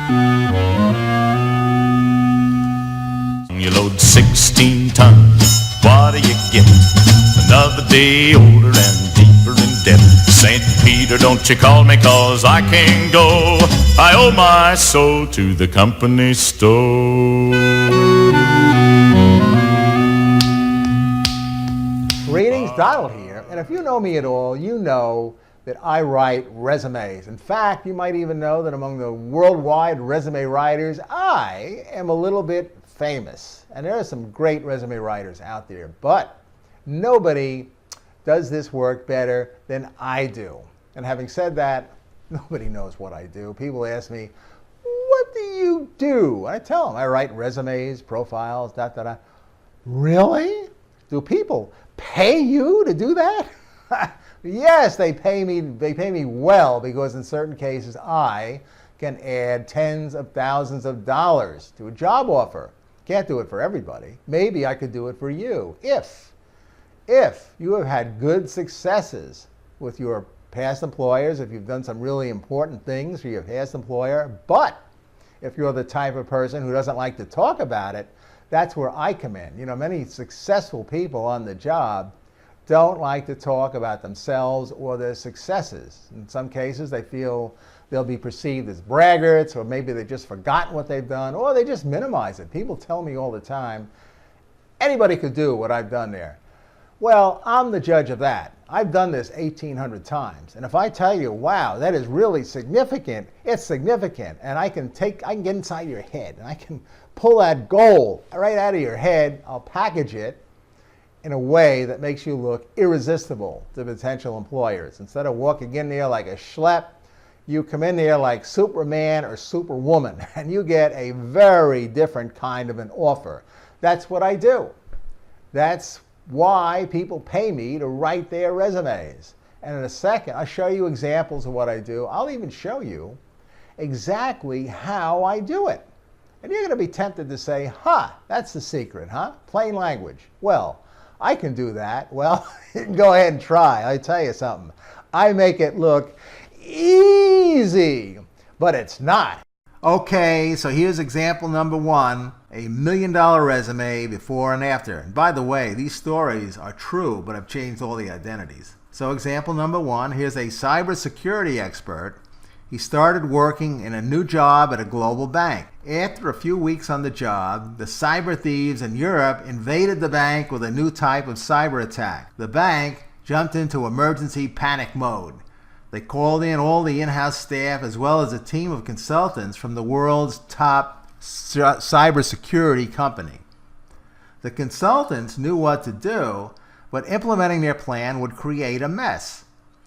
You load 16 tons, what do you get? Another day older and deeper in debt. St. Peter, don't you call me, 'cause I can't go. I owe my soul to the company store. Greetings, Donald here, and if you know me at all, you know that I write resumes. In fact, you might even know that among the worldwide resume writers, I am a little bit famous. And there are some great resume writers out there, but nobody does this work better than I do. And having said that, nobody knows what I do. People ask me, what do you do? I tell them, I write resumes, profiles, Really? Do people pay you to do that? Yes, they pay me well, because in certain cases I can add tens of thousands of dollars to a job offer. Can't do it for everybody. Maybe I could do it for you if you have had good successes with your past employers, if you've done some really important things for your past employer. But if you're the type of person who doesn't like to talk about it, that's where I come in. You know, many successful people on the job don't like to talk about themselves or their successes. In some cases, they feel they'll be perceived as braggarts, or maybe they've just forgotten what they've done, or they just minimize it. People tell me all the time, anybody could do what I've done there. Well, I'm the judge of that. I've done this 1,800 times. And if I tell you, wow, that is really significant, it's significant. And I can get inside your head, and I can pull that goal right out of your head. I'll package it in a way that makes you look irresistible to potential employers. Instead of walking in there like a schlep, you come in there like Superman or Superwoman, and you get a very different kind of an offer. That's what I do. That's why people pay me to write their resumes. And in a second, I'll show you examples of what I do. I'll even show you exactly how I do it. And you're going to be tempted to say, that's the secret, Plain language. Well, I can do that. Well, you can go ahead and try. I'll tell you something. I make it look easy, but it's not. Okay, so here's example number one, $1 million resume before and after. And by the way, these stories are true, but I've changed all the identities. So example number one, here's a cybersecurity expert. He started working in a new job at a global bank. After a few weeks on the job, the cyber thieves in Europe invaded the bank with a new type of cyber attack. The bank jumped into emergency panic mode. They called in all the in-house staff as well as a team of consultants from the world's top cybersecurity company. The consultants knew what to do, but implementing their plan would create a mess.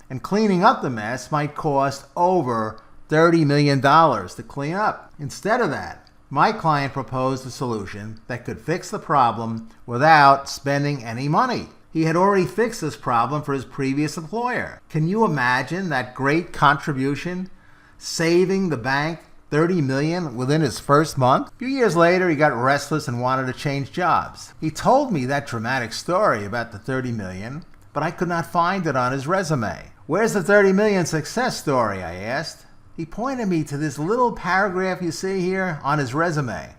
And cleaning up the mess might cost over $30 million to clean up. Instead of that, my client proposed a solution that could fix the problem without spending any money. He had already fixed this problem for his previous employer. Can you imagine that great contribution? Saving the bank $30 million within his first month? A few years later, he got restless and wanted to change jobs. He told me that dramatic story about the $30 million, but I could not find it on his resume. Where's the $30 million success story, I asked. He pointed me to this little paragraph you see here on his resume.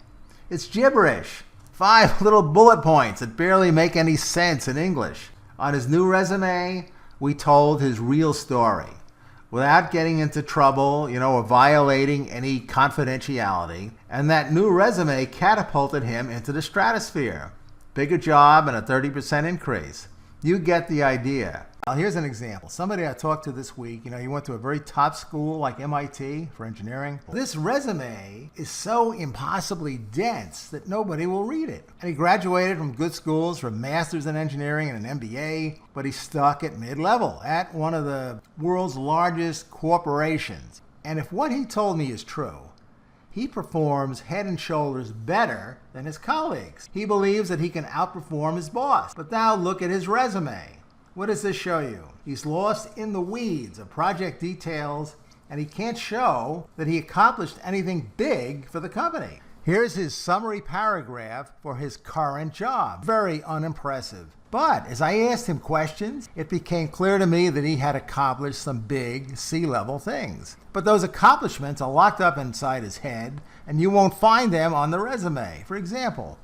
It's gibberish. 5 little bullet points that barely make any sense in English. On his new resume, we told his real story without getting into trouble, or violating any confidentiality. And that new resume catapulted him into the stratosphere. Bigger job and a 30% increase. You get the idea. Well, here's an example. Somebody I talked to this week, he went to a very top school like MIT for engineering. This resume is so impossibly dense that nobody will read it. And he graduated from good schools for a master's in engineering and an MBA, but he's stuck at mid-level at one of the world's largest corporations. And if what he told me is true, he performs head and shoulders better than his colleagues. He believes that he can outperform his boss. But now look at his resume. What does this show you? He's lost in the weeds of project details, and he can't show that he accomplished anything big for the company. Here's his summary paragraph for his current job. Very unimpressive. But as I asked him questions, it became clear to me that he had accomplished some big C-level things. But those accomplishments are locked up inside his head, and you won't find them on the resume. For example,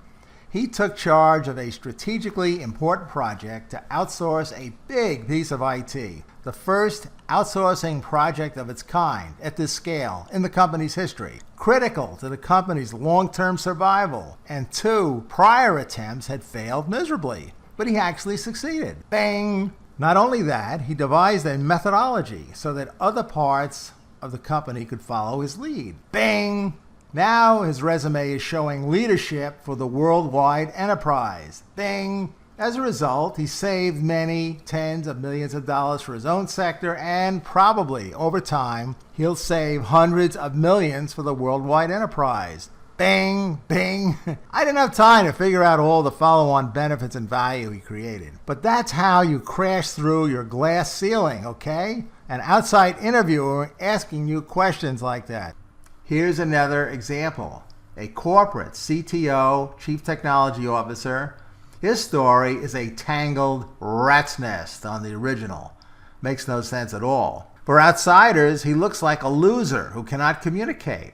he took charge of a strategically important project to outsource a big piece of IT, the first outsourcing project of its kind at this scale in the company's history, critical to the company's long-term survival, and 2 prior attempts had failed miserably. But he actually succeeded. Bang! Not only that, he devised a methodology so that other parts of the company could follow his lead. Bang! Now his resume is showing leadership for the worldwide enterprise. Bang! As a result, he saved many tens of millions of dollars for his own sector, and probably, over time, he'll save hundreds of millions for the worldwide enterprise. Bang, bang. I didn't have time to figure out all the follow-on benefits and value he created. But that's how you crash through your glass ceiling, okay? An outside interviewer asking you questions like that. Here's another example. A corporate CTO, Chief Technology Officer. His story is a tangled rat's nest on the original. Makes no sense at all. For outsiders, he looks like a loser who cannot communicate.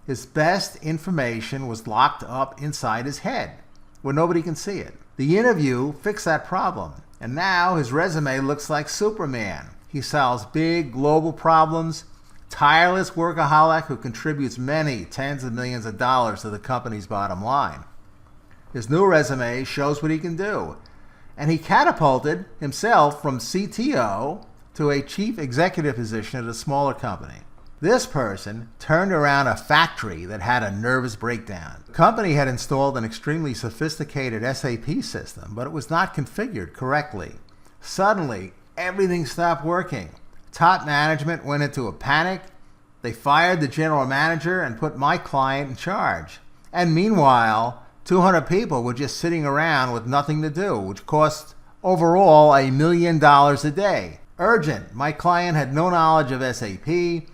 His best information was locked up inside his head, where nobody can see it. The interview fixed that problem, and now his resume looks like Superman. He solves big global problems, tireless workaholic who contributes many tens of millions of dollars to the company's bottom line. His new resume shows what he can do, and he catapulted himself from CTO to a chief executive position at a smaller company. This person turned around a factory that had a nervous breakdown. The company had installed an extremely sophisticated SAP system, but it was not configured correctly. Suddenly, everything stopped working. Top management went into a panic. They fired the general manager and put my client in charge. And meanwhile, 200 people were just sitting around with nothing to do, which cost overall $1 million a day. Urgent. My client had no knowledge of SAP,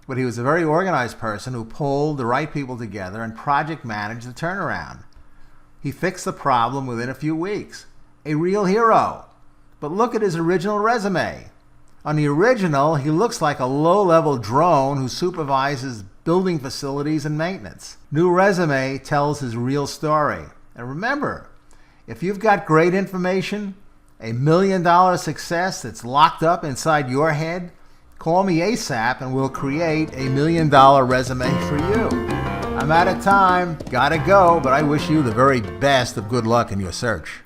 but he was a very organized person who pulled the right people together and project managed the turnaround. He fixed the problem within a few weeks. A real hero. But look at his original resume. On the original, he looks like a low-level drone who supervises building facilities and maintenance. New resume tells his real story. And remember, if you've got great information, $1 million success that's locked up inside your head, call me ASAP and we'll create $1 million resume for you. I'm out of time, gotta go, but I wish you the very best of good luck in your search.